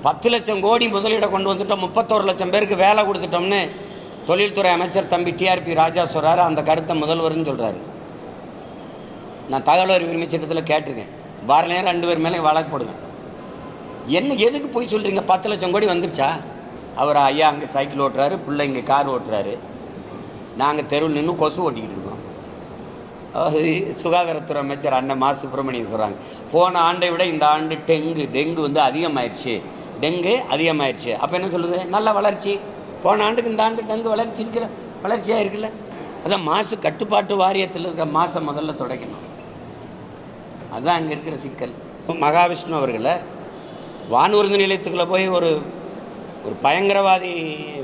10 லட்சம் கோடி முதலீடை கொண்டு வந்துட்டோம், 31 லட்சம் பேருக்கு வேலை கொடுத்துட்டோம்னு தொழில்துறை அமைச்சர் தம்பி டிஆர்பி ராஜா சொல்கிறாரு. அந்த கருத்தை முதல்வர்னு சொல்கிறாரு. நான் தகவல் அறிவு உரிமை சட்டத்தில் கேட்டிருக்கேன். வார நேரம் 2 பேர் மேலே வழக்கு போடுவேன். என்ன எதுக்கு போய் சொல்கிறீங்க? 10 லட்சம் கோடி வந்துருச்சா? அவர் ஐயா அங்கே சைக்கிள் ஓட்டுறாரு, பிள்ளை இங்கே கார் ஓட்டுறாரு, நாங்கள் தெருவில் நின்று கொசு ஓட்டிக்கிட்டு இருக்கோம். சுகாதாரத்துறை அமைச்சர் அண்ணன் மா சுப்பிரமணியன் சொல்கிறாங்க, போன ஆண்டை விட இந்த ஆண்டு டெங்கு வந்து அதிகமாயிடுச்சு, டெங்கு அதிகமாயிடுச்சு. அப்போ என்ன சொல்லுது? நல்ல வளர்ச்சி. போன ஆண்டுக்கு இந்த ஆண்டு டெங்கு வளர்ச்சியாக இருக்குல்ல. அதான் மாசு கட்டுப்பாட்டு வாரியத்தில் இருக்கிற மாசை முதல்ல துடைக்கணும். அதுதான் அங்கே இருக்கிற சிக்கல். மகாவிஷ்ணு அவர்களை வானூர்தி நிலையத்துக்குள்ளே போய் ஒரு பயங்கரவாதி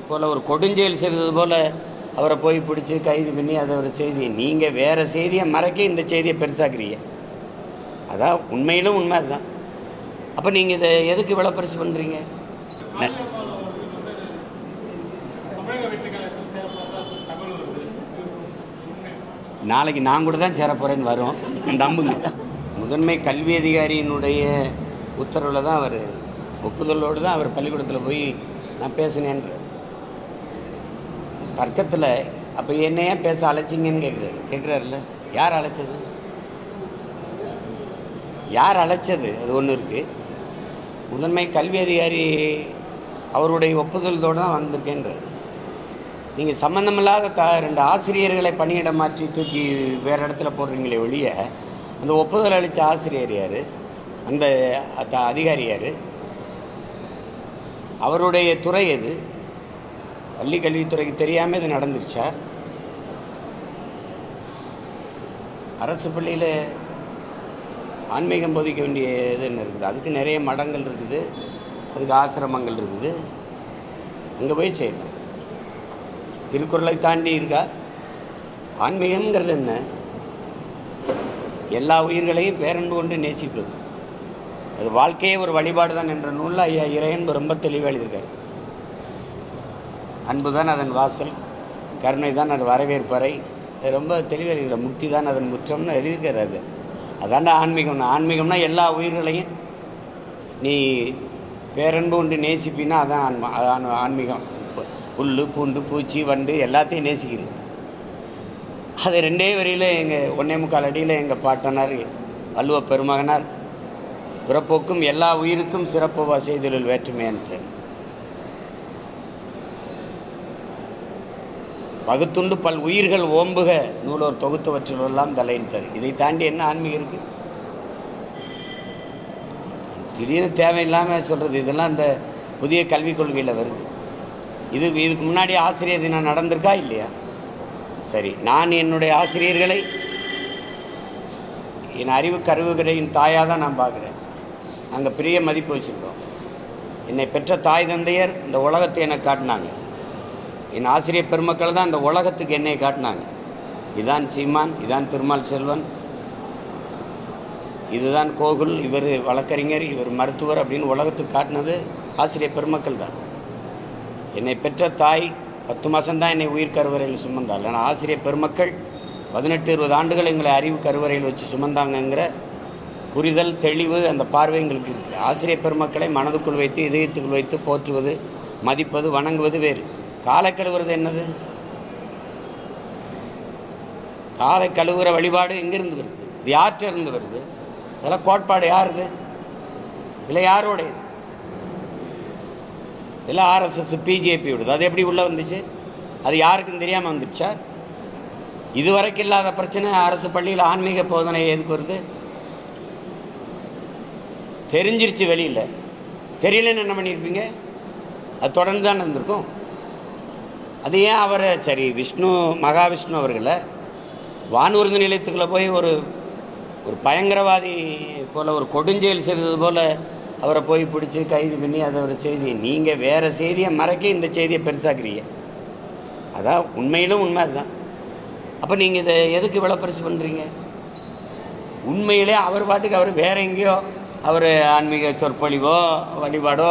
போல், ஒரு கொடுஞ்செயல் செய்தது போல் அவரை போய் பிடிச்சி கைது பண்ணி அதை ஒரு செய்தியை நீங்கள் வேறு செய்தியை மறைக்க இந்த செய்தியை பெருசாக்குறீங்க. அதான் உண்மையிலும் உண்மை அதுதான். அப்போ நீங்கள் இதை எதுக்கு இவ்வளோ பெருசு பண்ணுறீங்க? நாளைக்கு நான் கூட தான் சேர போகிறேன்னு வரும், நம்புங்க. முதன்மை கல்வி அதிகாரியினுடைய உத்தரவில் தான் அவர் ஒப்புதலோடு தான் அவர் பள்ளிக்கூடத்தில் போய் நான் பேசினேன்றார். தர்க்கத்தில் அப்போ என்னையா பேச அழைச்சிங்கன்னு கேட்குறாருல்ல. யார் அழைச்சது? அது ஒன்று இருக்குது. முதன்மை கல்வி அதிகாரி அவருடைய ஒப்புதலோடு தான் வந்திருக்கேன்றார். நீங்கள் சம்மந்தமில்லாத 2 ஆசிரியர்களை பணியிட மாற்றி தூக்கி வேறு இடத்துல போடுறீங்களே ஒழிய, அந்த ஒப்புதல் அளித்த ஆசிரியர் யார்? அந்த அதிகாரி யார்? அவருடைய துறை எது? பள்ளி கல்வித்துறைக்கு தெரியாமல் இது நடந்துருச்சா? அரசு பள்ளியில் ஆன்மீகம் போதிக்க வேண்டிய இது என்ன இருக்குது? அதுக்கு நிறைய மடங்கள் இருக்குது, அதுக்கு ஆசிரமங்கள் இருக்குது, அங்கே போய் செய்யலாம். திருக்குறளை தாண்டி இருக்கா? ஆன்மீகம்ங்கிறது என்ன? எல்லா உயிர்களையும் பேரன்பு கொண்டு நேசிப்பது. அது வாழ்க்கையே ஒரு வழிபாடு தான் என்ற நூலில் ஐயா இறையன்பு ரொம்ப தெளிவாக எழுதியிருக்காரு. அன்பு தான் அதன் வாசல், கருணை தான் அது வரவேற்பறை, ரொம்ப தெளிவாக எழுதுகிற. முக்தி தான் அதன் முற்றம்னு எழுதியிருக்காரு. அதாண்டா ஆன்மீகம்னா எல்லா உயிர்களையும் நீ பேரன்பு கொண்டு நேசிப்பின்னா அதான் ஆன்மீகம். புல் பூண்டு பூச்சி வண்டு எல்லாத்தையும் நேசிக்கிறது. அது 2 வரியில் எங்கள் 1.25 அடியில் எங்கள் பாட்டனார் வள்ளுவ பெருமகனார் பிறப்போக்கும் எல்லா உயிருக்கும் சிறப்புவா செய்தொழில் வேற்றுமையான்னு வகுத்துண்டு பல் உயிர்கள் ஓம்புக நூலோர் தொகுத்தவற்றிலெல்லாம் தலைன்னு தரு. இதை தாண்டி என்ன ஆன்மீகம் இருக்குது? திடீர்னு தேவையில்லாமல் சொல்கிறது. இதெல்லாம் இந்த புதிய கல்விக் கொள்கையில் வருது. இதுக்கு முன்னாடி ஆசிரியர் தினம் நடந்திருக்கா இல்லையா? சரி, நான் என்னுடைய ஆசிரியர்களை என் அறிவு கருவுகிறையின் தாயாக தான் நான் பார்க்குறேன். நாங்கள் பெரிய மதிப்பு வச்சுருக்கோம். என்னை பெற்ற தாய் தந்தையர் இந்த உலகத்தை எனக்கு காட்டினாங்க. என் ஆசிரியர் பெருமக்கள் தான் இந்த உலகத்துக்கு என்னை காட்டினாங்க. இதுதான் சீமான், இதுதான் திருமால் செல்வன், இதுதான் கோகுல், இவர் வழக்கறிஞர், இவர் மருத்துவர் அப்படின்னு உலகத்துக்கு காட்டினது ஆசிரியர் பெருமக்கள் தான். என்னை பெற்ற தாய் 10 மாதம்தான் என்னை உயிர் கருவறையில் சுமந்தாள். ஆனால் ஆசிரியர் பெருமக்கள் 18-20 ஆண்டுகள் எங்களை அறிவு கருவறையில் வச்சு சுமந்தாங்கங்கிற புரிதல், தெளிவு, அந்த பார்வை எங்களுக்கு இருக்குது. ஆசிரியர் பெருமக்களை மனதுக்குள் வைத்து இதயத்துக்குள் வைத்து போற்றுவது, மதிப்பது, வணங்குவது வேறு. காலை கழுவுறது என்னது? காலை கழுவுகிற வழிபாடு எங்கேருந்து வருது? இது யார்கிட்ட இருந்து வருது? இதெல்லாம் கோட்பாடு யாருது? இதில் யாரோடையது? இதெல்லாம் ஆர்எஸ்எஸ் பிஜேபி விடுது. அது எப்படி உள்ளே வந்துச்சு? அது யாருக்கும் தெரியாமல் வந்துடுச்சா? இதுவரைக்கும் இல்லாத பிரச்சனை அரசு பள்ளியில் ஆன்மீக போதனை எதுக்கு வருது? தெரிஞ்சிருச்சு வெளியில். தெரியலன்னு என்ன பண்ணியிருப்பீங்க? அது தொடர்ந்து தான் இருந்திருக்கும். அது ஏன் அவரை சரி மகாவிஷ்ணு அவர்களை வானூர்தி நிலையத்துக்குள்ளே போய் ஒரு பயங்கரவாதி போல், ஒரு கொடுஞ்செயல் செய்தது போல் அவரை போய் பிடிச்சி கைது பண்ணி அதை ஒரு செய்தியை நீங்கள் வேறு செய்தியை மறைக்க இந்த செய்தியை பெருசாக்குறீங்க. அதான் உண்மையிலும் உண்மை அதுதான். அப்போ நீங்கள் இதை எதுக்கு இவ்வளோ பெருசு பண்ணுறீங்க? உண்மையிலே அவர் பாட்டுக்கு அவர் வேறு எங்கேயோ அவர் ஆன்மீக சொற்பொழிவோ வழிபாடோ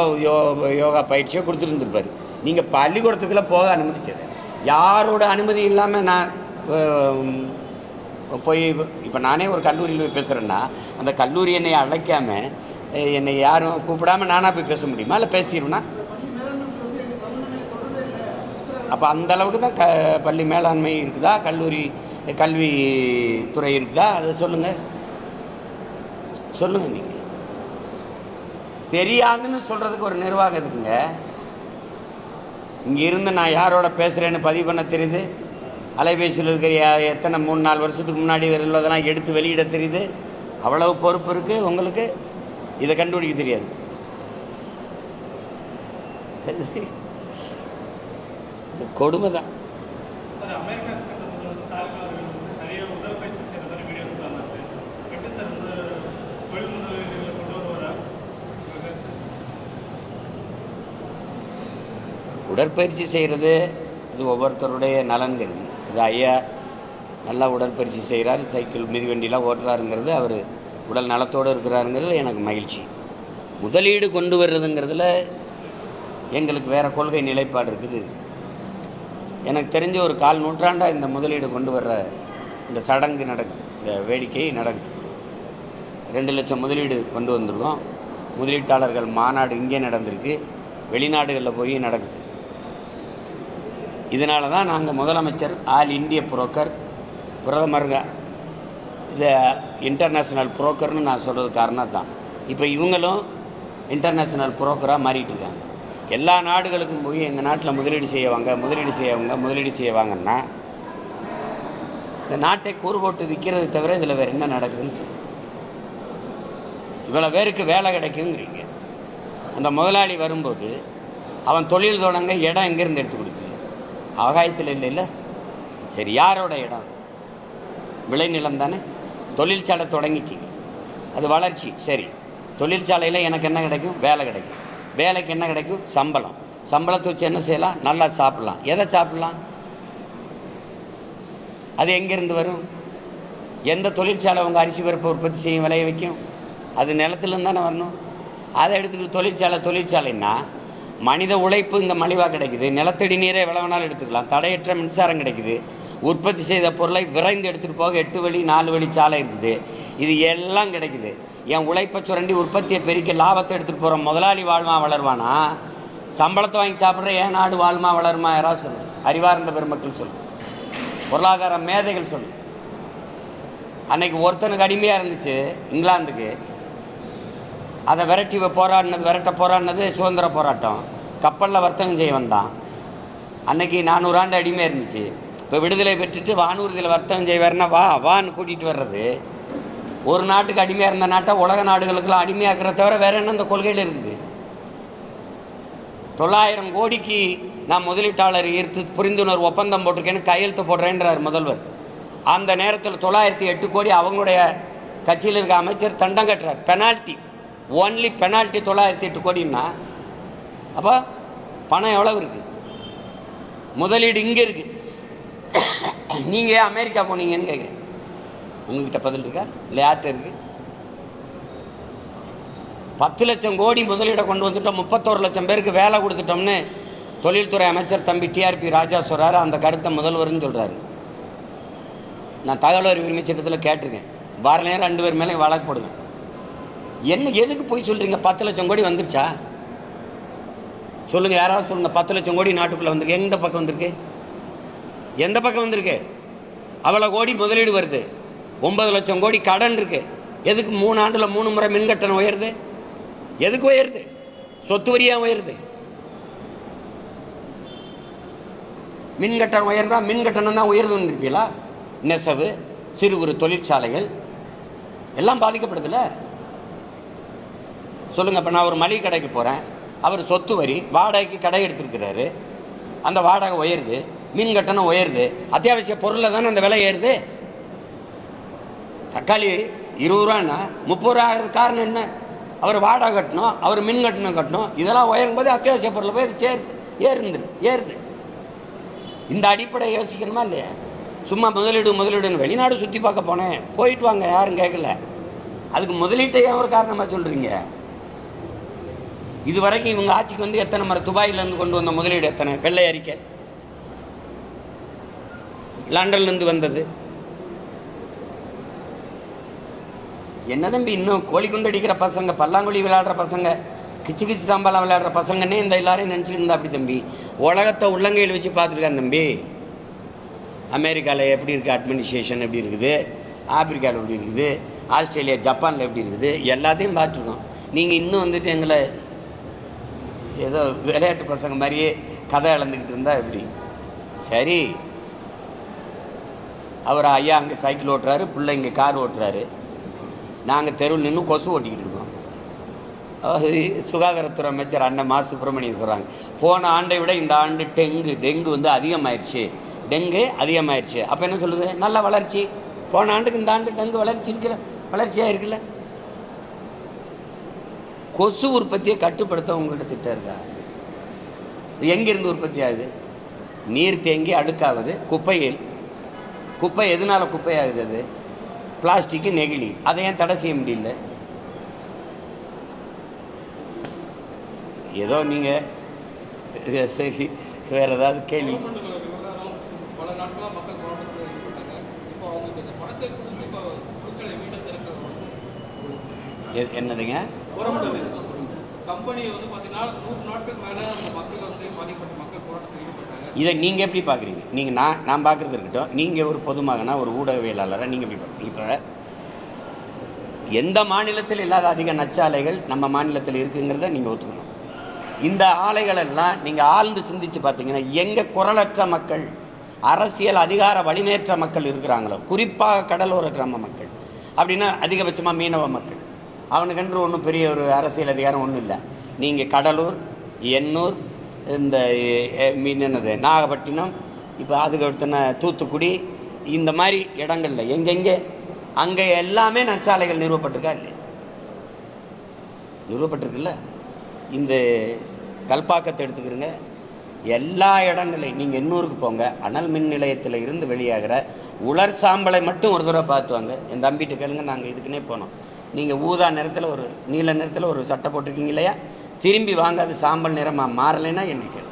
யோகா பயிற்சியோ கொடுத்துருந்துருப்பார். நீங்கள் பள்ளிக்கூடத்துக்குள்ளே போக அனுமதிச்சது யாரோட அனுமதி இல்லாமல் நான் போய் இப்போ நானே ஒரு கல்லூரியில் போய் பேசுகிறேன்னா அந்த கல்லூரி என்னை அழைக்காமல் என்னை யாரும் கூப்பிடாமல் நானாக போய் பேச முடியுமா? இல்லை பேசிடுவேன்னா? அப்போ அந்தளவுக்கு தான் பள்ளி மேலாண்மை இருக்குதா, கல்வித்துறை இருக்குதா? அதை சொல்லுங்கள் நீங்கள். தெரியாதுன்னு சொல்கிறதுக்கு ஒரு நிர்வாகம் இருக்குங்க. இங்கே இருந்து நான் யாரோட பேசுகிறேன்னு பதிவு பண்ண தெரியுது. அலைபேசியில் இருக்கிற எத்தனை 3-4 வருஷத்துக்கு முன்னாடி உள்ளதெல்லாம் எடுத்து வெளியிட தெரியுது. அவ்வளவு பொறுப்பு இருக்குது உங்களுக்கு. இதை கண்டுபிடிக்க தெரியாது. கொடுமை தான். உடற்பயிற்சி செய்கிறது அது ஒவ்வொருத்தருடைய நலன்கிறது. இது ஐயா நல்லா உடற்பயிற்சி செய்கிறார், சைக்கிள் மிதிவண்டிலாம் ஓட்டுறாருங்கிறது, அவர் உடல் நலத்தோடு இருக்கிறாருங்கிறது எனக்கு மகிழ்ச்சி. முதலீடு கொண்டு வர்றதுங்கிறதுல எங்களுக்கு வேறு கொள்கை நிலைப்பாடு இருக்குது. எனக்கு தெரிஞ்ச ஒரு 1/4 நூற்றாண்டாக இந்த முதலீடு கொண்டு வர்ற இந்த சடங்கு நடக்குது, இந்த வேடிக்கை நடக்குது. 2 லட்சம் முதலீடு கொண்டு வந்திருக்கோம். முதலீட்டாளர்கள் மாநாடு இங்கே நடந்திருக்கு, வெளிநாடுகளில் போய் நடக்குது. இதனால தான் நாங்கள் முதலமைச்சர் ஆல் இந்திய புரோக்கர், பிரதமருங்க இதை இன்டர்நேஷ்னல் புரோக்கர்னு நான் சொல்கிறது காரணம் தான். இப்போ இவங்களும் இன்டர்நேஷ்னல் புரோக்கராக மாறிட்டு இருக்காங்க. எல்லா நாடுகளுக்கும் போய் எங்கள் நாட்டில் முதலீடு செய்யவாங்கன்னா இந்த நாட்டை கூறு போட்டு விற்கிறது தவிர இதில் வேறு என்ன நடக்குதுன்னு சொல்லி இவ்வளோ பேருக்கு வேலை கிடைக்குங்கிறீங்க. அந்த முதலாளி வரும்போது அவன் தொழில் தொடங்க இடம் எங்கேருந்து எடுத்து கொடுப்பீங்க? ஆகாயத்தில் இல்லை. சரி, யாரோட இடம்? விளைநிலம் தானே. தொழிற்சாலை தொடங்கிட்டீங்க, அது வளர்ச்சி. சரி, தொழிற்சாலையில் எனக்கு என்ன கிடைக்கும்? வேலை கிடைக்கும். வேலைக்கு என்ன கிடைக்கும்? சம்பளம். சம்பளத்தை வச்சு என்ன செய்யலாம்? நல்லா சாப்பிட்லாம். எதை சாப்பிட்லாம்? அது எங்கேருந்து வரும்? எந்த தொழிற்சாலை உங்கள் அரிசி பருப்பு உற்பத்தி செய்யும், விளைய வைக்கும்? அது நிலத்துலேருந்து தானே வரணும். அதை எடுத்துக்கிட்டு தொழிற்சாலைன்னா மனித உழைப்பு இங்கே மலிவாக கிடைக்குது. நிலத்தடி நீரை எவ்வளோ வேணாலும் எடுத்துக்கலாம். தடையற்ற மின்சாரம் கிடைக்குது. உற்பத்தி செய்த பொருளை விரைந்து எடுத்துகிட்டு போக 8 வழி 4 வழி சாலை இருக்குது. இது எல்லாம் கிடைக்குது. என் உழைப்பை சுரண்டி உற்பத்தியை பெருக்கி லாபத்தை எடுத்துகிட்டு போகிற முதலாளி வாழ்மா வளருவானா? சம்பளத்தை வாங்கி சாப்பிட்ற ஏன் நாடு வாழ்மா வளருமா? யாராவது சொல்லு. அறிவார்ந்த பெருமக்கள் சொல்லு, பொருளாதார மேதைகள் சொல்லு. அன்னைக்கு ஒருத்தனுக்கு அடிமையாக இருந்துச்சு இங்கிலாந்துக்கு, அதை விரட்ட போராடினது சுதந்திர போராட்டம். கப்பலில் வர்த்தகம் செய்ய வந்தான். அன்னைக்கு 400 ஆண்டு அடிமையாக இருந்துச்சு. இப்போ விடுதலை பெற்றுட்டு வானூர்தியில் வர்த்தகம் செய்வார்னா வான்னு கூட்டிகிட்டு வர்றது. ஒரு நாட்டுக்கு அடிமையாக இருந்த நாட்டை உலக நாடுகளுக்கெல்லாம் அடிமையாக்குறத தவிர வேறு என்ன இந்த கொள்கையில் இருக்குது? 900 கோடிக்கு நான் முதலீட்டாளர் ஈர்த்து புரிந்துணர்வு ஒப்பந்தம் போட்டிருக்கேன்னு கையெழுத்து போடுறேன்றார் முதல்வர். அந்த நேரத்தில் 908 கோடி அவங்களுடைய கட்சியில் இருக்க அமைச்சர் தண்டம் கட்டுறார். பெனால்ட்டி, ஒன்லி பெனால்ட்டி 908 கோடின்னா அப்போ பணம் எவ்வளவு இருக்குது? முதலீடு இங்கே இருக்குது. நீங்கள் ஏன் அமெரிக்கா போனீங்கன்னு கேட்குறேன். உங்ககிட்ட பதில் இருக்கா? இல்லை யார்கிட்ட இருக்குது? 10 லட்சம் கோடி முதலீடை கொண்டு வந்துட்டோம், 31 லட்சம் பேருக்கு வேலை கொடுத்துட்டோம்னு தொழில்துறை அமைச்சர் தம்பி டிஆர்பி ராஜா சொல்கிறாரு. அந்த கருத்தை முதல்வர்னு சொல்கிறாரு. நான் தகவல் அறிவு உரிமை சட்டத்தில் கேட்டிருக்கேன். வார நேரம் 2 பேர் மேலே வழக்கு போடுவேன். என்ன எதுக்கு போய் சொல்கிறீங்க? 10 லட்சம் கோடி வந்துருச்சா சொல்லுங்கள், யாராவது சொல்லுங்கள். 10 லட்சம் கோடி நாட்டுக்குள்ளே வந்திருக்கு. எந்த பக்கம் வந்திருக்கு? எந்த பக்கம் வந்திருக்கு? அவ்வளோ கோடி முதலீடு வருது. 9 லட்சம் கோடி கடன் இருக்கு. எதுக்கு 3 ஆண்டில் 3 முறை மின் கட்டணம் உயருது? எதுக்கு உயருது? சொத்து வரியாக உயருது. மின் கட்டணம் உயர்ந்தா மின் கட்டணம் தான் உயருதுன்னு இருப்பீங்களா? நெசவு, சிறு குறு தொழிற்சாலைகள் எல்லாம் பாதிக்கப்படுதுல்ல. சொல்லுங்கள். இப்போ நான் ஒரு மளிகை கடைக்கு போகிறேன், அவர் சொத்து வரி வாடகைக்கு கடை எடுத்துருக்கிறாரு, அந்த வாடகை உயருது, மின் கட்டணம் உயருது. அத்தியாவசிய பொருளில் தானே அந்த விலை ஏறுது. தக்காளி 20 ரூபான்னா 30 ரூபா ஆகிறது காரணம் என்ன? அவர் வாடகை கட்டணும், அவர் மின் கட்டணம் கட்டணும். இதெல்லாம் உயரும் போது அத்தியாவசிய பொருளை போய் அது ஏறுது. இந்த அடிப்படை யோசிக்கணுமா இல்லையா? சும்மா முதலீடுன்னு வெளிநாடு சுற்றி பார்க்க போனேன், போயிட்டு வாங்க, யாரும் கேட்கல. அதுக்கு முதலீட்டை ஏன் ஒரு காரணமாக சொல்கிறீங்க? இது வரைக்கும் இவங்க ஆட்சிக்கு வந்து எத்தனை முறை துபாயிலேருந்து கொண்டு வந்த முதலீடு எத்தனை? வெள்ளை அறிக்கை லண்டன்லேருந்து வந்தது. என்ன தம்பி இன்னும் கோழி குண்டு அடிக்கிற பசங்க, பல்லாங்குழி விளையாடுற பசங்க, கிச்சு கிச்சு தாம்பாலாம் விளையாடுற பசங்கன்னே இந்த எல்லாரையும் நினச்சிட்டு இருந்தா அப்படி தம்பி. உலகத்தை உள்ளங்கையில் வச்சு பார்த்துருக்கான் தம்பி. அமெரிக்காவில் எப்படி இருக்குது அட்மினிஸ்ட்ரேஷன், எப்படி இருக்குது, ஆப்பிரிக்காவில் எப்படி இருக்குது, ஆஸ்திரேலியா ஜப்பானில் எப்படி இருக்குது, எல்லாத்தையும் பார்த்துருக்கோம். நீங்கள் இன்னும் வந்துட்டு எங்களை ஏதோ விளையாட்டு பசங்க மாதிரியே கதை இழந்துக்கிட்டு இருந்தால் எப்படி சரி? அவர் ஐயா அங்கே சைக்கிள் ஓட்டுறாரு, பிள்ளை இங்கே கார் ஓட்டுறாரு, நாங்கள் தெருவில் நின்று கொசு ஓட்டிக்கிட்டு இருக்கோம். சுகாதாரத்துறை அமைச்சர் அண்ணன் மா சுப்பிரமணியன் சொல்கிறாங்க, போன ஆண்டை விட இந்த ஆண்டு டெங்கு வந்து அதிகமாயிடுச்சு, டெங்கு அதிகமாயிடுச்சு. அப்போ என்ன சொல்லுது? நல்ல வளர்ச்சி. போன ஆண்டுக்கு இந்த ஆண்டு டெங்கு வளர்ச்சியாக இருக்குல்ல. கொசு உற்பத்தியை கட்டுப்படுத்த உங்கள்கிட்ட திட்டம் இருக்கா? எங்கேருந்து உற்பத்தி ஆகுது? நீர் தேங்கி அழுக்காவது குப்பை எதனால் குப்பையாகுது? அது பிளாஸ்டிக்கு, நெகிழி. அதை ஏன் தடை செய்ய முடியல? ஏதோ நீங்கள் சரி, வேறு ஏதாவது கேள்வி? என்னதுங்க? இதை நீங்கள் எப்படி பார்க்குறீங்க? நீங்கள் நான் பார்க்குறது இருக்கட்டும், நீங்கள் ஒரு பொதுமகனாக, ஒரு ஊடகவியலாளராக நீங்கள் எப்படி பார்க்குறீங்க? இப்போ எந்த மாநிலத்தில் இல்லாத அதிக நச்சாலைகள் நம்ம மாநிலத்தில் இருக்குங்கிறத நீங்கள் ஒத்துக்கணும். இந்த ஆலைகளெல்லாம் நீங்கள் ஆழ்ந்து சிந்திச்சு பார்த்தீங்கன்னா, எங்கே குரலற்ற மக்கள், அரசியல் அதிகார வலிமையற்ற மக்கள் இருக்கிறாங்களோ, குறிப்பாக கடலோர கிராம மக்கள் அப்படின்னா அதிகபட்சமாக மீனவ மக்கள், அவனுக்கென்று ஒன்றும் பெரிய ஒரு அரசியல் அதிகாரம் ஒன்றும் இல்லை. நீங்கள் கடலூர், எண்ணூர், இந்த என்னது நாகப்பட்டினம், இப்போ அதுக்கு அடுத்தன தூத்துக்குடி, இந்த மாதிரி இடங்களில் எங்கெங்கே அங்கே எல்லாமே நச்சாலைகள் நிறுவப்பட்டிருக்கா இல்லையா? நிறுவப்பட்டிருக்குல்ல. இந்த கல்பாக்கத்தை எடுத்துக்கிறங்க, எல்லா இடங்களையும் நீங்கள் எண்ணூருக்கு போங்க, அனல் மின் நிலையத்தில் இருந்து வெளியாகிற உலர் சாம்பலை மட்டும் ஒரு தடவை பார்த்துவாங்க. என் தம்பிட்டு கேளுங்க, நாங்கள் இதுக்குன்னே போனோம். நீங்கள் ஊதா நிறத்தில் ஒரு நீல நிறத்தில் ஒரு சட்டை போட்டிருக்கீங்க இல்லையா, திரும்பி வாங்க, அது சாம்பல் நிறமாக மாறலைன்னா என்ன கேளு.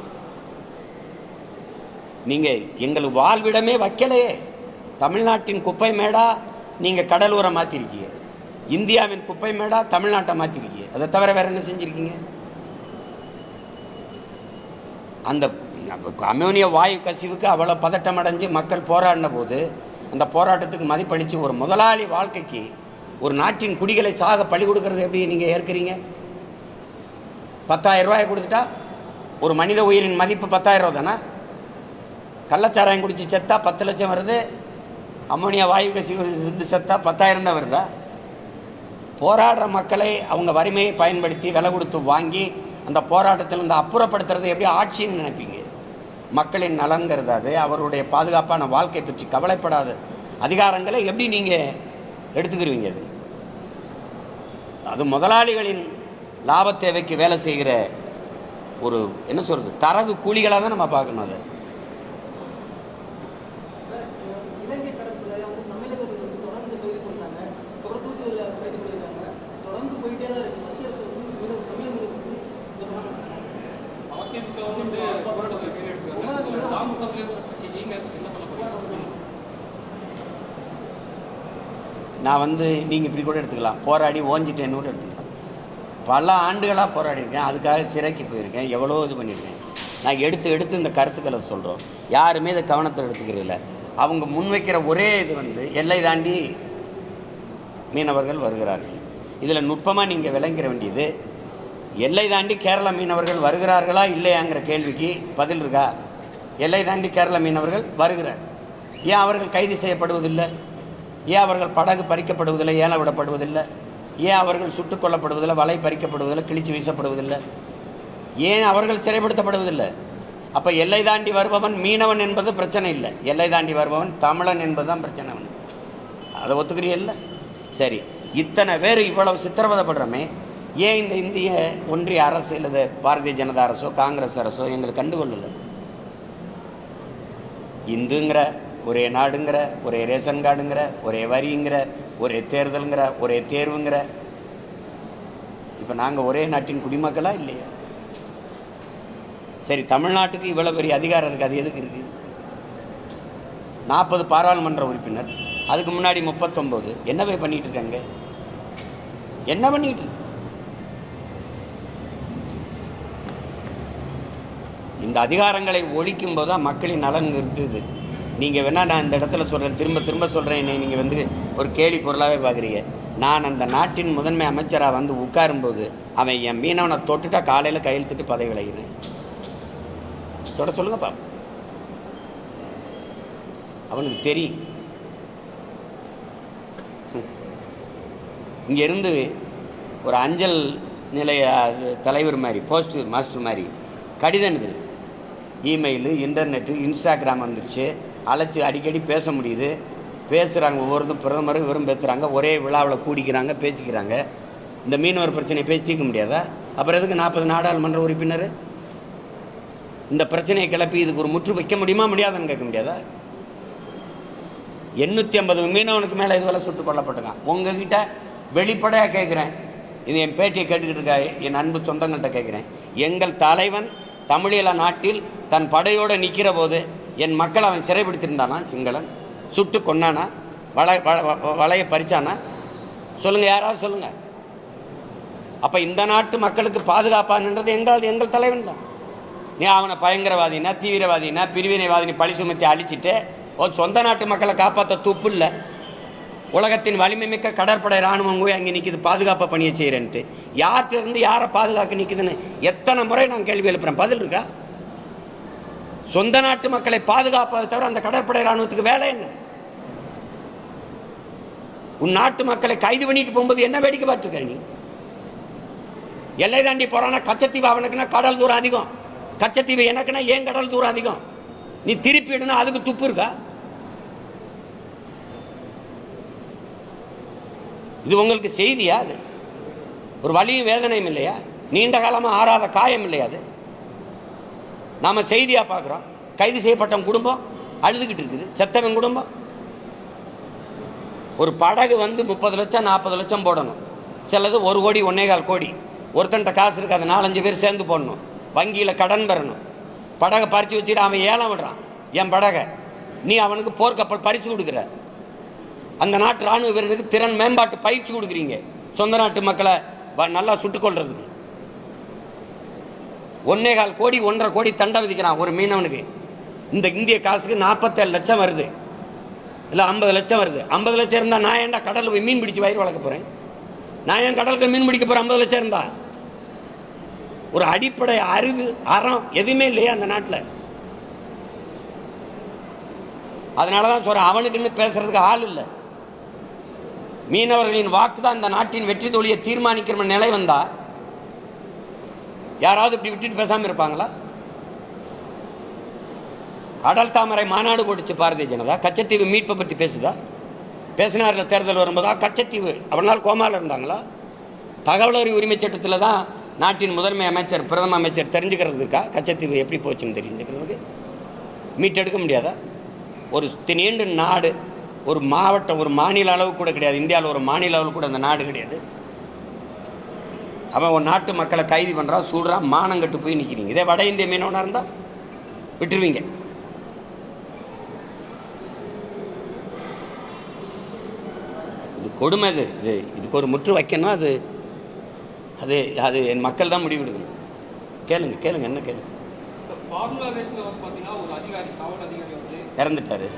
நீங்கள் எங்களுக்கு வாழ்விடமே வைக்கலையே. தமிழ்நாட்டின் குப்பை மேடா நீங்கள் கடலூரை மாற்றிருக்கீங்க, இந்தியாவின் குப்பை மேடா தமிழ்நாட்டை மாற்றிருக்கீங்க. அதை தவிர வேற என்ன செஞ்சுருக்கீங்க? அந்த அமோனியா வாயு கசிவுக்கு அவ்வளோ பதட்டம் அடைஞ்சு மக்கள் போராடின போது அந்த போராட்டத்துக்கு மதிப்பளித்து ஒரு முதலாளி வாழ்க்கைக்கு ஒரு நாட்டின் குடிகளை சாக பழி கொடுக்கறது எப்படி நீங்கள் ஏற்கிறீங்க? 10,000 ரூபாயை கொடுத்துட்டா ஒரு மனித உயிரின் மதிப்பு 10,000 ரூபா தானே? கள்ளச்சாராயம் குடிச்சு செத்தா 10 லட்சம் வருது, அமோனியா வாயு கசிவு இருந்து செத்தா 10,000 தான் வருதா? போராடுற மக்களை அவங்க வறுமையை பயன்படுத்தி விலை கொடுத்து வாங்கி அந்த போராட்டத்தில் இந்த அப்புறப்படுத்துறது எப்படி ஆட்சின்னு நினைப்பீங்க? மக்களின் நலன்கிறது அது. அவருடைய பாதுகாப்பான வாழ்க்கை பற்றி கவலைப்படாத அதிகாரங்களை எப்படி நீங்கள் எடுத்துக்கிருவீங்க? அது முதலாளிகளின் லாப தேவைக்கு வேலை செய்கிற ஒரு என்ன சொல்கிறது தரகு கூலிகளாக தான் நம்ம பார்க்கணும். அதை நான் நீங்கள் இப்படி கூட எடுத்துக்கலாம், போராடி ஓஞ்சிட்டேன்னு கூட எடுத்துக்கலாம். பல ஆண்டுகளாக போராடியிருக்கேன், அதுக்காக சிறைக்கு போயிருக்கேன், எவ்வளோ இது பண்ணியிருக்கேன். நான் எடுத்து இந்த கருத்துக்களை சொல்கிறோம், யாருமே இதை கவனத்தில் எடுத்துக்கிறதில்ல. அவங்க முன்வைக்கிற ஒரே இது எல்லை தாண்டி மீனவர்கள் வருகிறார்கள். இதில் நுட்பமாக நீங்கள் விளங்கிற வேண்டியது, எல்லை தாண்டி கேரள மீனவர்கள் வருகிறார்களா இல்லையாங்கிற கேள்விக்கு பதில் இருக்கா? எல்லை தாண்டி கேரள மீனவர்கள் வருகிறார். ஏன் அவர்கள் கைது செய்யப்படுவதில்லை? ஏன் அவர்கள் படகு பறிக்கப்படுவதில்லை, ஏல விடப்படுவதில்லை? ஏன் அவர்கள் சுட்டுக் கொல்லப்படுவதில்லை, வலை பறிக்கப்படுவதில்லை, கிழிச்சு வீசப்படுவதில்லை? ஏன் அவர்கள் சிறைப்படுத்தப்படுவதில்லை? அப்போ எல்லை தாண்டி வருபவன் மீனவன் என்பது பிரச்சனை இல்லை, எல்லை தாண்டி வருபவன் தமிழன் என்பது தான் பிரச்சனை. அதை ஒத்துக்கிறீல்ல? சரி, இத்தனை பேர் இவ்வளவு சித்திரவதைப்படுறோமே, ஏன் இந்த இந்திய ஒன்றிய அரசு இல்லை பாரதிய ஜனதா அரசோ காங்கிரஸ் அரசோ எங்களை கண்டுகொள்ளலை? இந்துங்கிற, ஒரே நாடுங்கிற, ஒரே ரேஷன் கார்டுங்கிற, ஒரே வரிங்கிற, ஒரே தேர்தலுங்கிற, ஒரே தேர்வுங்கிற, இப்போ நாங்கள் ஒரே நாட்டின் குடிமக்களா இல்லையா? சரி, தமிழ்நாட்டுக்கு இவ்வளோ பெரிய அதிகாரம் இருக்குது, அது எதுக்கு இருக்குது? 40 பாராளுமன்ற உறுப்பினர், அதுக்கு முன்னாடி 39, என்ன போய் பண்ணிகிட்டு இருக்காங்க? என்ன பண்ணிட்டு இருக்கு? இந்த அதிகாரங்களை ஒழிக்கும் போது தான் மக்களின் நலன் இருக்குது. நீங்கள் வேணால் நான் இந்த இடத்துல சொல்கிறேன், திரும்ப திரும்ப சொல்கிறேன், நீங்கள் வந்து ஒரு கேலி பொருளாகவே பார்க்குறீங்க. நான் அந்த நாட்டின் முதன்மை அமைச்சராக வந்து உட்காரும்போது அவன் என் மீனவனை தொட்டுட்டா காலையில் கையெழுத்துட்டு பதவி விளைகிறேன். தொட சொல்லுங்கப்பா. அவனுக்கு தெரியும். இங்கேருந்து ஒரு அஞ்சல் நிலைய தலைவர் மாதிரி, போஸ்ட் மாஸ்டர் மாதிரி கடிதம் இருக்குது. இமெயிலு, இன்டர்நெட்டு, இன்ஸ்டாகிராம் வந்துடுச்சு. அழைச்சி அடிக்கடி பேச முடியுது. பேசுகிறாங்க, ஒவ்வொருத்தரும் பிரதமரும் இவரும் பேசுகிறாங்க. ஒரே விழாவில் கூடிக்கிறாங்க, பேசிக்கிறாங்க. இந்த மீனவர் பிரச்சனையை பேசி தீர்க்க முடியாதா? அப்புறம் எதுக்கு 40 நாடாளுமன்ற உறுப்பினர்? இந்த பிரச்சனையை கிளப்பி இதுக்கு ஒரு முற்று வைக்க முடியுமா முடியாதுன்னு கேட்க முடியாதா? 850 மீனவனுக்கு மேலே இதுவரை சுட்டுக் கொல்லப்பட்டிருக்கான். உங்ககிட்ட வெளிப்படையாக கேட்குறேன், இது என் பேட்டியை கேட்டுக்கிட்டு இருக்கா என் அன்பு சொந்தங்கள்கிட்ட கேட்குறேன். எங்கள் தலைவன் தமிழீழ நாட்டில் தன் படையோடு நிற்கிற போது என் மக்கள் அவன் சிறைப்பிடித்திருந்தானா? சிங்களன் சுட்டு கொன்னானா? வலையை பறிச்சானா? சொல்லுங்கள், யாராவது சொல்லுங்கள். அப்போ இந்த நாட்டு மக்களுக்கு பாதுகாப்பான்ன்றது எங்கள் தலைவன் தான். நீ அவனை பயங்கரவாதினா, தீவிரவாதினா, பிரிவினைவாதினி பழி சுமத்தி அழிச்சிட்டு சொந்த நாட்டு மக்களை காப்பாற்ற துப்பு இல்லை. உலகத்தின் வலிமை மிக்க கடற்படை இராணுவம் போய் அங்கே நிற்கிது, பாதுகாப்பாக பணியை செய்கிறேன்ட்டு. யார்கிட்ட இருந்து யாரை பாதுகாக்க நிற்குதுன்னு எத்தனை முறை நான் கேள்வி எழுப்புறேன், பதில் இருக்கா? சொந்த நாட்டு மக்களை பாதுகாப்பதை தவிர அந்த கடற்படை இராணுவத்துக்கு வேலை என்ன? உன் நாட்டு மக்களை கைது பண்ணிட்டு போகும்போது என்ன வேடிக்கை பார்த்துருக்க நீ? எல்லை தாண்டி போறானா கச்சத்தீவு அவனுக்குன்னா கடல் தூரம் அதிகம், கச்சத்தீவு எனக்குன்னா ஏன் கடல் தூரம் அதிகம்? நீ திருப்பி விடுனா அதுக்கு துப்பு இருக்கா? இது உங்களுக்கு செய்தியா? அது ஒரு வலியும் வேதனையும் இல்லையா? நீண்ட காலமாக ஆறாத காயம் இல்லையா? அது நாம் செய்தியாக பார்க்குறோம். கைது செய்யப்பட்ட குடும்பம் அழுதுகிட்டு இருக்குது, செத்தவன் குடும்பம். ஒரு படகு வந்து 30 லட்சம் 40 லட்சம் போடணும், சிலது 1 கோடி 1.25 கோடி. ஒருத்தன்ட்ட காசு இருக்காது, 4-5 பேர் சேர்ந்து போடணும், வங்கியில் கடன் பெறணும். படகை பறித்து வச்சுட்டு அவன் ஏலம் விடுறான் என் படகை. நீ அவனுக்கு போர்க்கப்பல் பரிசு கொடுக்குற. அந்த நாட்டு இராணுவ வீரருக்கு திறன் மேம்பாட்டு பயிற்சி கொடுக்குறீங்க, சொந்த நாட்டு மக்களை நல்லா சுட்டுக்கொள்றதுக்கு. 1.25 கோடி 1.5 கோடி தண்டை விதிக்கிறான் ஒரு மீனவனுக்கு. இந்த இந்திய காசுக்கு 47 லட்சம் வருது, இல்லை 50 லட்சம் வருது. 50 லட்சம் இருந்தால் நான் ஏன்டா கடலில் போய் மீன் பிடிச்சி வயிறு வளர்க்க போகிறேன்? நான் ஏன் கடலுக்கு மீன் பிடிக்க போகிறேன் 50 லட்சம் இருந்தா? ஒரு அடிப்படை அறிவு அறம் எதுவுமே இல்லையா அந்த நாட்டில்? அதனால தான் சொல்கிறேன், அவனுக்குன்னு பேசுறதுக்கு ஆள் இல்லை. மீனவர்களின் வாக்கு தான் இந்த நாட்டின் வெற்றி தோல்வியை தீர்மானிக்கிற நிலை வந்தா யாராவது இப்படி விட்டுட்டு பேசாமல் இருப்பாங்களா? கடல் தாமரை மாநாடு போட்டுச்சு பாரதிய ஜனதா, கச்சத்தீவு மீட்பை பற்றி பேசுதா? பேசினார்கள் தேர்தல் வரும்போதா? கச்சத்தீவு அவனால் கோமாவில் இருந்தாங்களா? தகவல் அறிவு உரிமை சட்டத்தில் தான் நாட்டின் முதன்மை அமைச்சர் பிரதம அமைச்சர் தெரிஞ்சுக்கிறதுக்கா கச்சத்தீவு எப்படி போச்சுன்னு தெரிஞ்சுக்கிறதுக்கு? மீட்டெடுக்க முடியாதா? ஒரு நீண்ட நாடு, ஒரு மாவட்டம், ஒரு மாநில அளவு கூட கிடையாது. இந்தியாவில் ஒரு மாநில அளவு கூட அந்த நாடு கிடையாது. அவன் ஒரு நாட்டு மக்களை கைது பண்ணுறான், சூடுறான், மானங்கட்டு போய் நிற்கிறீங்க. இதே வட இந்திய மீனவனாக இருந்தால் விட்டுருவீங்க. இது கொடுமை. இதுக்கு ஒரு முற்று வைக்கணும். அது அது அது என் மக்கள் தான் முடிவெடுக்கணும். கேளுங்க என்ன கேளுங்க. இறந்துட்டாரு.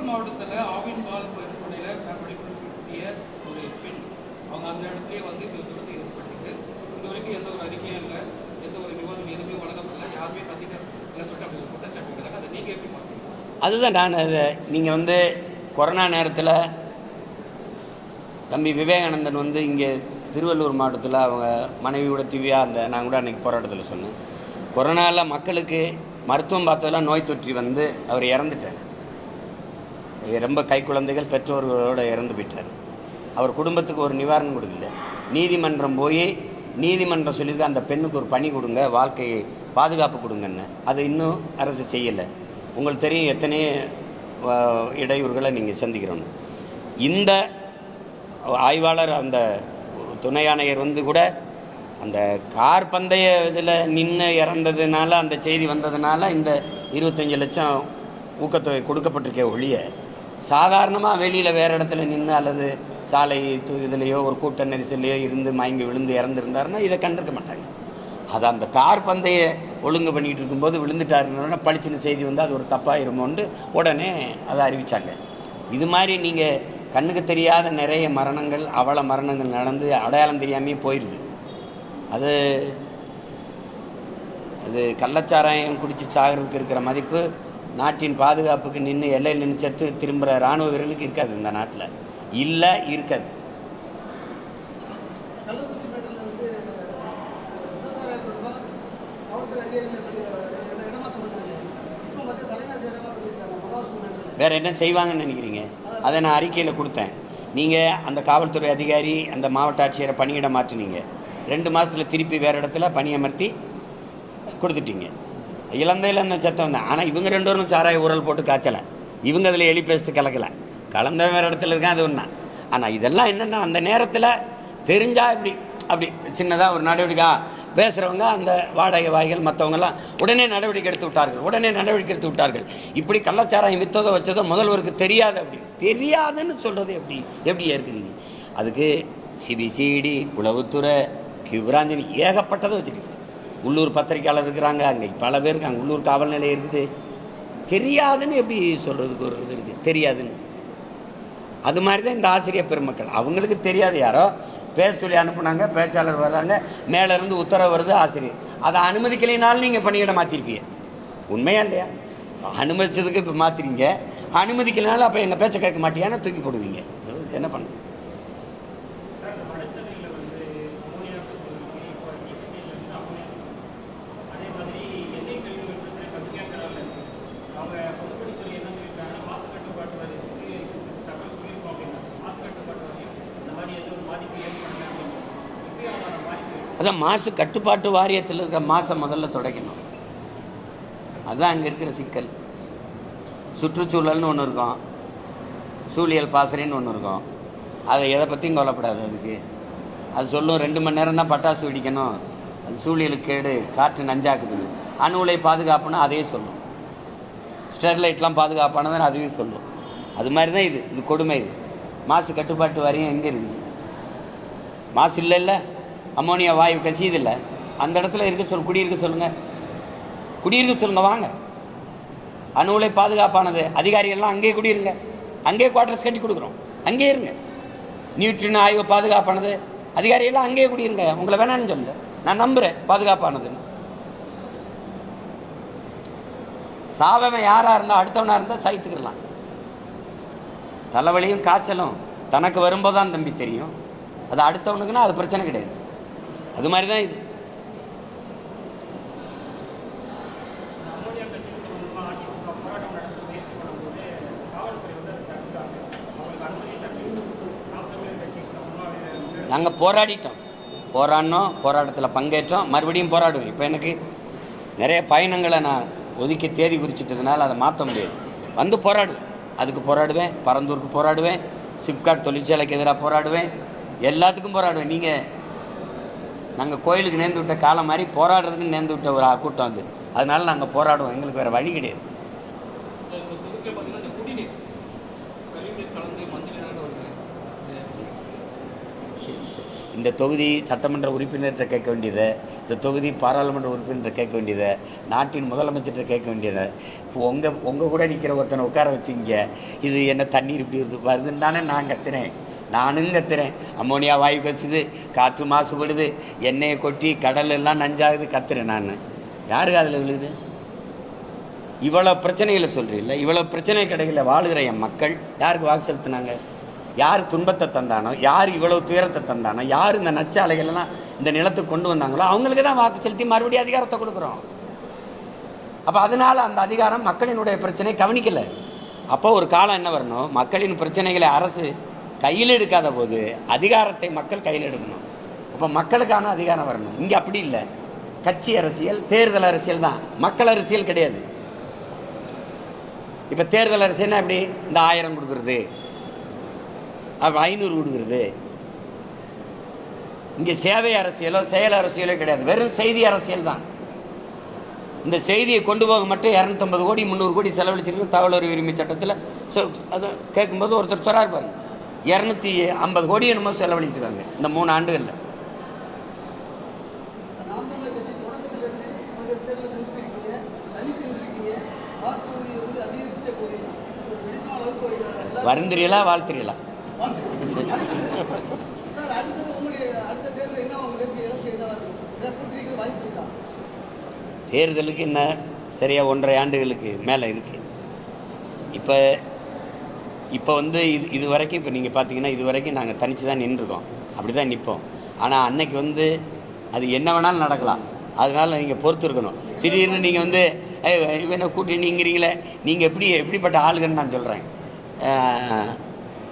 மாவட்டத்தில் ஆவின் பால் பணியில் பணிபுரிய ஒரு பெண், அவங்க அந்த இடத்துலேயே வந்து விபத்து ஏற்பட்டது. இது வரைக்கும் எந்த ஒரு அறிக்கையும் இல்லை, எந்த ஒரு நிவாரணம் எதுவுமே வழங்கப்படல, யாருமே பதில் இல்லை சொல்லிட்டு குற்றச்சாட்டு வைக்கிறாங்க. அதை நீங்கள் எப்படி பார்க்குறீங்க? அதுதான் நான் நீங்கள் வந்து கொரோனா நேரத்தில் தம்பி விவேகானந்தன் வந்து இங்கே திருவள்ளூர் மாவட்டத்தில் அவங்க மனைவியோட திவ்யா, நான் கூட அன்றைக்கி போராட்டத்தில் சொன்னேன். கொரோனாவில் மக்களுக்கு மருத்துவம் பார்த்ததெல்லாம் நோய் தொற்றி வந்து அவர் இறந்துட்டார். ரொம்ப கை குழந்தைகள் பெற்றோர்களோடு இறந்து போயிட்டார். அவர் குடும்பத்துக்கு ஒரு நிவாரணம் கொடுக்கல. நீதிமன்றம் போய் நீதிமன்றம் சொல்லியிருக்க அந்த பெண்ணுக்கு ஒரு பணி கொடுங்க, வாழ்க்கையை பாதுகாப்பு கொடுங்கன்னு. அது இன்னும் அரசு செய்யலை. உங்களுக்கு தெரியும் எத்தனை இடையூறுகளை நீங்கள் சந்திக்கிறோன்னு. இந்த ஆய்வாளர் அந்த துணை ஆணையர் வந்து கூட அந்த கார் பந்தய இதில் நின்று இறந்ததுனால அந்த செய்தி வந்ததுனால இந்த 25 லட்சம் ஊக்கத்தொகை கொடுக்கப்பட்டிருக்கே ஒழிய சாதாரணமாக வெளியில் வேறு இடத்துல நின்று அல்லது சாலை இதுலேயோ ஒரு கூட்ட நெரிசல்லையோ இருந்து மயங்கி விழுந்து இறந்துருந்தாருன்னா இதை கண்டிருக்க மாட்டாங்க. அது அந்த கார் பந்தய ஒழுங்கு பண்ணிகிட்டு இருக்கும்போது விழுந்துட்டாருன்னா பளிச்சின செய்தி வந்து அது ஒரு தப்பாயிருமோன்ட்டு உடனே அதை அறிவித்தாங்க. இது மாதிரி நீங்கள் கண்ணுக்கு தெரியாத நிறைய மரணங்கள் அவல மரணங்கள் நடந்து அடையாளம் தெரியாமையே போயிடுது. அது அது கள்ளச்சாராயம் குடித்து சாகிறதுக்கு இருக்கிற மதிப்பு நாட்டின் பாதுகாப்புக்கு நின்று எல்லையில் நின்று செத்து திரும்புகிற இராணுவ வீரர்களுக்கு இருக்காது. இந்த நாட்டில் இல்லை, இருக்காது. வேறு என்ன செய்வாங்கன்னு நினைக்கிறீங்க? அதை நான் அறிக்கையில் கொடுத்தேன். நீங்கள் அந்த காவல்துறை அதிகாரி அந்த மாவட்ட ஆட்சியரை பணியிட மாற்றினீங்க. 2 மாதத்தில் திருப்பி வேறு இடத்துல பணியமர்த்தி கொடுத்துட்டீங்க. இழந்தையில் அந்த சத்தம் தான். ஆனால் இவங்க 2 பேரும் சாராய ஊரல் போட்டு காய்ச்சலை. இவங்க அதில் எலி பேஸ்ட்டு கலக்கலை. கலந்த வேறு இடத்துல இருக்கான், அது ஒன்றா. ஆனால் இதெல்லாம் என்னென்னா அந்த நேரத்தில் தெரிஞ்சால் அப்படி சின்னதாக ஒரு நடவடிக்கை பேசுகிறவங்க அந்த வாடகை வாய்கள் மற்றவங்கெல்லாம் உடனே நடவடிக்கை எடுத்து விட்டார்கள். இப்படி கள்ளச்சாராயம் விற்றதோ வச்சதோ முதல்வருக்கு தெரியாது. அப்படி தெரியாதுன்னு சொல்கிறது எப்படி இருக்குதுங்க? அதுக்கு சிபிசிஐடி, உளவுத்துறை, கியூபிராஞ்சனி ஏகப்பட்டதை வச்சுருக்கு. உள்ளூர் பத்திரிக்கையாளர் இருக்கிறாங்க, அங்கே பல பேர் இருக்காங்க, உள்ளூர் காவல் நிலையம் இருக்குது. தெரியாதுன்னு எப்படி சொல்கிறதுக்கு ஒரு இது இருக்குது? தெரியாதுன்னு அது மாதிரி தான் இந்த ஆசிரியர் பெருமக்கள். அவங்களுக்கு தெரியாது, யாரோ பேச சொல்லி அனுப்புனாங்க, பேச்சாளர் வர்றாங்க, மேலேருந்து உத்தரவு வருது, ஆசிரியர் அதை அனுமதிக்கலைனாலும் நீங்கள் பணியிட மாற்றிருப்பீங்க. உண்மையா இல்லையா? அனுமதிச்சதுக்கு இப்போ மாற்றிருங்க, அனுமதிக்கலைனாலும் அப்போ எங்கள் பேச்சை கேட்க மாட்டியான்னு தூக்கி போடுவீங்க. என்ன பண்ண? அதான் மாசு கட்டுப்பாட்டு வாரியத்தில் இருக்கிற மாசை முதல்ல துடைக்கணும். அதுதான் அங்கே இருக்கிற சிக்கல். சுற்றுச்சூழல்னு ஒன்று இருக்கும், சூழியல் பாசறைன்னு ஒன்று இருக்கும். அதை எதை பற்றியும் கொல்லப்படாது. அது சொல்லும் 2 மணி நேரம் தான் பட்டாசு வெடிக்கணும், அது சூழியலுக்கு கேடு, காற்று நஞ்சாக்குதுன்னு. அணு உலை பாதுகாப்புன்னா அதையே சொல்லும். ஸ்டெர்லைட்லாம் பாதுகாப்பானதுன்னு அதையும் சொல்லும். அது மாதிரி தான் இது கொடுமை. இது மாசு கட்டுப்பாட்டு வாரியம் எங்கே இருக்குது? மாசு இல்லை, அம்மோனியா வாயு கசியுதில்லை, அந்த இடத்துல குடியிருக்க சொல்லுங்கள், வாங்க. அணு உலை பாதுகாப்பானது, அதிகாரிகள்லாம் அங்கேயே குடியிருங்க, அங்கேயே குவார்டர்ஸ் கட்டி கொடுக்குறோம், அங்கேயே இருங்க. நியூட்ரின் ஆய்வு பாதுகாப்பானது, அதிகாரிகள்லாம் அங்கேயே குடியிருங்க. உங்களை வேணான்னு சொல்லு, நான் நம்புகிறேன் பாதுகாப்பானதுன்னு. சாவவன் யாராக இருந்தால் அடுத்தவனாக இருந்தால் சகித்துக்கிடலாம். தலைவலியும் காய்ச்சலும் தனக்கு வரும்போது தான் தம்பி தெரியும். அது அடுத்தவனுக்குன்னா அது பிரச்சனை கிடையாது. அது மாதிரி தான் இது. நாங்கள் போராடினோம், போராட்டத்தில் பங்கேற்றோம், மறுபடியும் போராடுவேன். இப்போ எனக்கு நிறைய பயணங்களை நான் ஒதுக்கி தேதி குறிச்சிட்டதுனால அதை மாற்ற முடியாது. வந்து அதுக்கு போராடுவேன், பரந்தூருக்கு போராடுவேன், சிப்காட் தொழிற்சாலைக்கு எதிராக போராடுவேன், எல்லாத்துக்கும் போராடுவேன். நாங்கள் கோயிலுக்கு நேர்ந்து விட்ட காலம் மாதிரி போராடுறதுக்கு நேர்ந்து விட்ட ஒரு கூட்டம் அது. அதனால நாங்கள் போராடுவோம், எங்களுக்கு வேறு வழி கிடையாது. இந்த தொகுதி சட்டமன்ற உறுப்பினர்கிட்ட கேட்க வேண்டியதை, இந்த தொகுதி பாராளுமன்ற உறுப்பினர்கிட்ட கேட்க வேண்டியதை, நாட்டின் முதலமைச்சர்கிட்ட கேட்க வேண்டியதை, உங்கள் கூட நிற்கிற ஒருத்தனை உட்கார வச்சுங்க, இது என்ன தண்ணீர் இப்படி வருதுன்னு தானே நான் கத்துறேன். நானும் கத்துறேன். அம்மோனியா வாயு கசிது, காற்று மாசுபடுது, எண்ணெயை கொட்டி கடல் எல்லாம் நஞ்சாகுது, கத்துறேன் நான். யாருக்கு அதில் விழுது? இவ்வளோ பிரச்சனைகளை சொல்கிறீங்கள, இவ்வளோ பிரச்சனை கிடைக்கல வாழுகிற என் மக்கள் யாருக்கு வாக்கு செலுத்தினாங்க? யார் துன்பத்தை தந்தானோ, யார் இவ்வளோ துயரத்தை தந்தானோ, யார் இந்த நச்சாலைகள்லாம் இந்த நிலத்துக்கு கொண்டு வந்தாங்களோ அவங்களுக்கு தான் வாக்கு செலுத்தி மறுபடியும் அதிகாரத்தை கொடுக்குறோம். அப்போ அதனால் அந்த அதிகாரம் மக்களினுடைய பிரச்சனையை கவனிக்கலை. அப்போ ஒரு காலம் என்ன வரணும்? மக்களின் பிரச்சனைகளை அரசு கையில் எடுக்காத போது அதிகாரத்தை மக்கள் கையில் எடுக்கணும். அப்போ மக்களுக்கான அதிகாரம் வரணும். இங்கே அப்படி இல்லை. கட்சி அரசியல், தேர்தல் அரசியல் தான், மக்கள் அரசியல் கிடையாது. இப்போ தேர்தல் அரசியல்னா எப்படி? இந்த 1000 கொடுக்குறது, அப்போ 500 கொடுக்குறது. இங்கே சேவை அரசியலோ செயல் அரசியலோ கிடையாது, வெறும் செய்தி அரசியல் தான். இந்த செய்தியை கொண்டு போக மட்டும் 250 கோடி 300 கோடி செலவழிச்சிருக்கு தகவல் அறிவு உரிமை சட்டத்தில். அதை கேட்கும்போது ஒருத்தர் சொல்கிறார் பாருங்க, 250 கோடி என்னமோ செலவழிச்சிருக்காங்க இந்த 3 ஆண்டுகளில். வருந்திரியலா வாழ்த்துறீங்களா? தேர்தலுக்கு என்ன சரியாக 1.5 ஆண்டுகளுக்கு மேலே இருக்குது. இப்போ வந்து இது வரைக்கும் இப்போ நீங்கள் பார்த்தீங்கன்னா இது வரைக்கும் நாங்கள் தனித்து தான் நின்றுருக்கோம், அப்படி தான் நிற்போம். ஆனால் அன்னைக்கு வந்து அது என்ன வேணாலும் நடக்கலாம். அதனால் நீங்கள் பொறுத்து இருக்கணும். திடீர்னு நீங்கள் வந்து இவனை கூட்டணிங்கிறீங்களே, நீங்கள் எப்படிப்பட்ட ஆளுகன்னு நான் சொல்கிறேன்.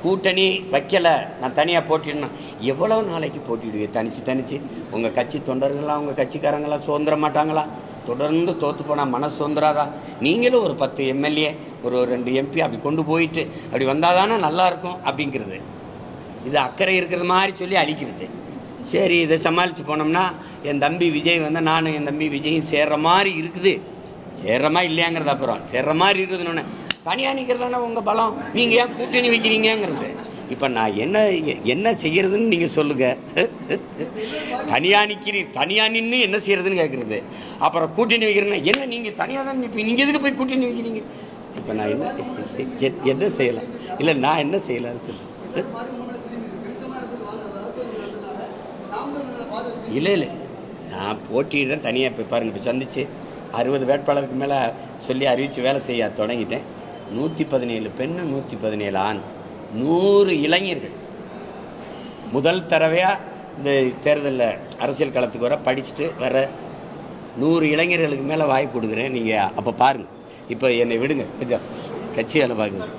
கூட்டணி வைக்கலை, நான் தனியாக போட்டிடணும். எவ்வளோ நாளைக்கு போட்டிடுவீங்க தனித்து? உங்கள் கட்சி தொண்டர்களாம் உங்கள் கட்சிக்காரங்களாம் சுதந்திர மாட்டாங்களா? தொடர்ந்து தோற்று போனால் மனசு சுதந்திராதா? நீங்களும் ஒரு 10 எம்எல்ஏ ஒரு 2 எம்பி அப்படி கொண்டு போயிட்டு அப்படி வந்தால் தானே நல்லாயிருக்கும் அப்படிங்கிறது. இது அக்கறை இருக்கிறது மாதிரி சொல்லி அழிக்கிறது. சரி, இதை சமாளித்து போனோம்னா என் தம்பி விஜய் வந்து நானும் என் தம்பி விஜயும் சேர்ற மாதிரி இருக்குது. சேர்றமா இல்லையாங்கிறது அப்புறம். சேர்ற மாதிரி இருக்குதுன்னு தனியாக நிற்கிறதானே உங்கள் பலம். நீங்கள் ஏன் கூட்டணி வைக்கிறீங்கிறது. இப்போ நான் என்ன செய்கிறதுன்னு நீங்கள் சொல்லுங்கள். தனியாக நின்று என்ன செய்கிறதுன்னு கேட்குறது. அப்புறம் கூட்டணி வைக்கிறேன்னா என்ன நீங்கள் தனியாக தான் நிற்பீங்க, நீங்கள் எதுக்கு போய் கூட்டணி வைக்கிறீங்க? இப்போ நான் என்ன செய்யலாம்? இல்லை நான் என்ன செய்யலாம் சொல்லு. இல்லை நான் போட்டியிடுறேன் தனியாக. இப்போ பாருங்கள், இப்போ சந்தித்து 60 வேட்பாளருக்கு மேலே சொல்லி அறிவித்து வேலை செய்ய தொடங்கிட்டேன். 117 பெண் 117 ஆண் 100 இளைஞர்கள் முதல் தடவையாக இந்த தேர்தலில் அரசியல் களத்துக்கு வர படிச்சுட்டு வர 100 இளைஞர்களுக்கு மேலே வாய்ப்பு கொடுக்குறேன். நீங்கள் அப்போ பாருங்கள். இப்போ என்னை விடுங்க, கொஞ்சம் கட்சி வேலை பார்க்குது.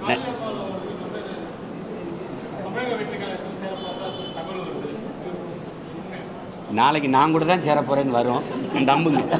நாளைக்கு நான் கூட தான் சேர போகிறேன்னு வரும், நம்புங்க.